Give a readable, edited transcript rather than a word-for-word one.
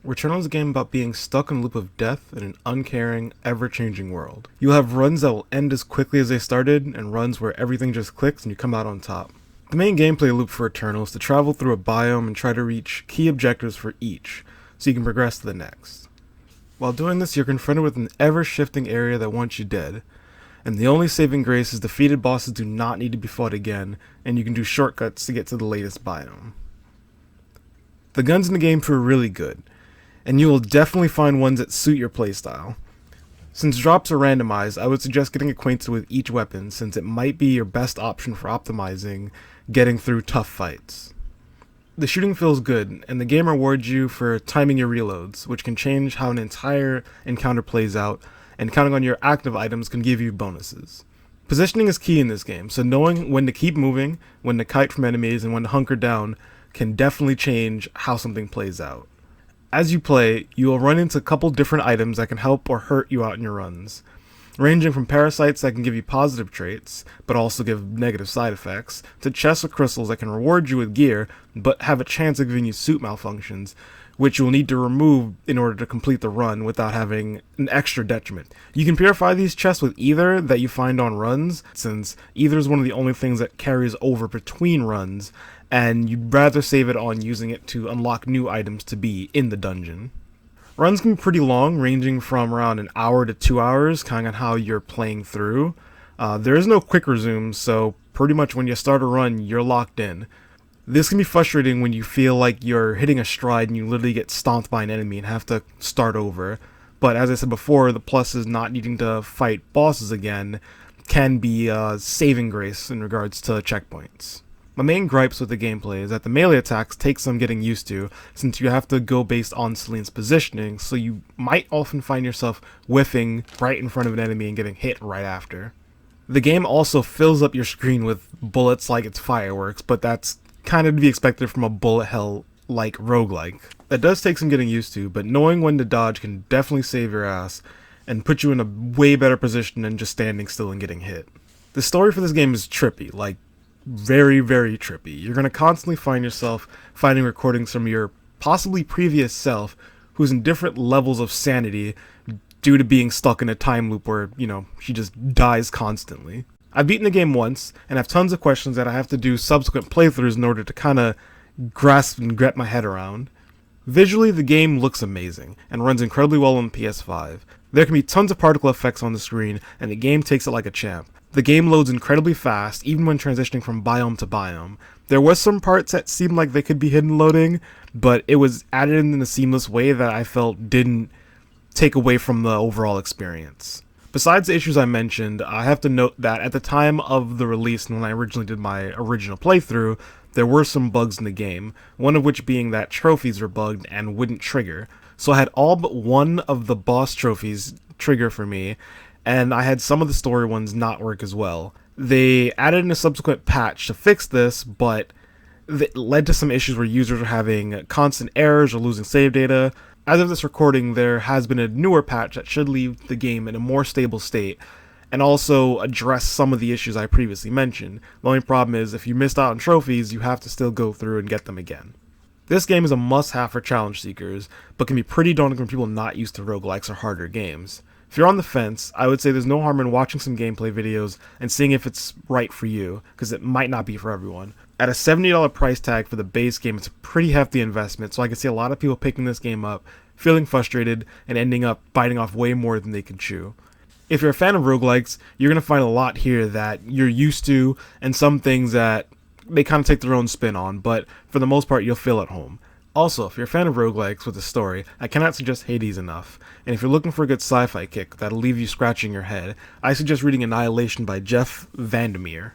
Returnal is a game about being stuck in a loop of death in an uncaring, ever-changing world. You'll have runs that will end as quickly as they started, and runs where everything just clicks and you come out on top. The main gameplay loop for Returnal is to travel through a biome and try to reach key objectives for each, so you can progress to the next. While doing this, you're confronted with an ever-shifting area that wants you dead, and the only saving grace is defeated bosses do not need to be fought again, and you can do shortcuts to get to the latest biome. The guns in the game feel really good, and you will definitely find ones that suit your playstyle. Since drops are randomized, I would suggest getting acquainted with each weapon since it might be your best option for optimizing getting through tough fights. The shooting feels good, and the game rewards you for timing your reloads, which can change how an entire encounter plays out, and counting on your active items can give you bonuses. Positioning is key in this game, so knowing when to keep moving, when to kite from enemies, and when to hunker down can definitely change how something plays out. As you play, you will run into a couple different items that can help or hurt you out in your runs, ranging from parasites that can give you positive traits, but also give negative side effects, to chests or crystals that can reward you with gear, but have a chance of giving you suit malfunctions, which you will need to remove in order to complete the run without having an extra detriment. You can purify these chests with ether that you find on runs, since ether is one of the only things that carries over between runs, and you'd rather save it on using it to unlock new items to be in the dungeon. Runs can be pretty long, ranging from around an hour to 2 hours, kind of on how you're playing through. There is no quick resume, so pretty much when you start a run, you're locked in. This can be frustrating when you feel like you're hitting a stride and you literally get stomped by an enemy and have to start over. But as I said before, the plus is not needing to fight bosses again can be a saving grace in regards to checkpoints. My main gripes with the gameplay is that the melee attacks take some getting used to, since you have to go based on Celine's positioning, so you might often find yourself whiffing right in front of an enemy and getting hit right after. The game also fills up your screen with bullets like it's fireworks, but that's kind of to be expected from a bullet hell like roguelike. That does take some getting used to, but knowing when to dodge can definitely save your ass and put you in a way better position than just standing still and getting hit. The story for this game is trippy, like very, very trippy. You're going to constantly find yourself finding recordings from your possibly previous self who's in different levels of sanity due to being stuck in a time loop where, she just dies constantly. I've beaten the game once and have tons of questions that I have to do subsequent playthroughs in order to kind of grasp and get my head around. Visually, the game looks amazing and runs incredibly well on the PS5. There can be tons of particle effects on the screen, and the game takes it like a champ. The game loads incredibly fast, even when transitioning from biome to biome. There was some parts that seemed like they could be hidden loading, but it was added in a seamless way that I felt didn't take away from the overall experience. Besides the issues I mentioned, I have to note that at the time of the release and when I originally did my original playthrough, there were some bugs in the game, one of which being that trophies were bugged and wouldn't trigger. So I had all but one of the boss trophies trigger for me, and I had some of the story ones not work as well. They added in a subsequent patch to fix this, but it led to some issues where users were having constant errors or losing save data. As of this recording, there has been a newer patch that should leave the game in a more stable state, and also address some of the issues I previously mentioned. The only problem is, if you missed out on trophies, you have to still go through and get them again. This game is a must-have for challenge seekers, but can be pretty daunting for people not used to roguelikes or harder games. If you're on the fence, I would say there's no harm in watching some gameplay videos and seeing if it's right for you, because it might not be for everyone. At a $70 price tag for the base game, it's a pretty hefty investment, so I can see a lot of people picking this game up, feeling frustrated, and ending up biting off way more than they can chew. If you're a fan of roguelikes, you're going to find a lot here that you're used to, and some things that they kind of take their own spin on, but for the most part, you'll feel at home. Also, if you're a fan of roguelikes with a story, I cannot suggest Hades enough, and if you're looking for a good sci-fi kick that'll leave you scratching your head, I suggest reading Annihilation by Jeff Vandermeer.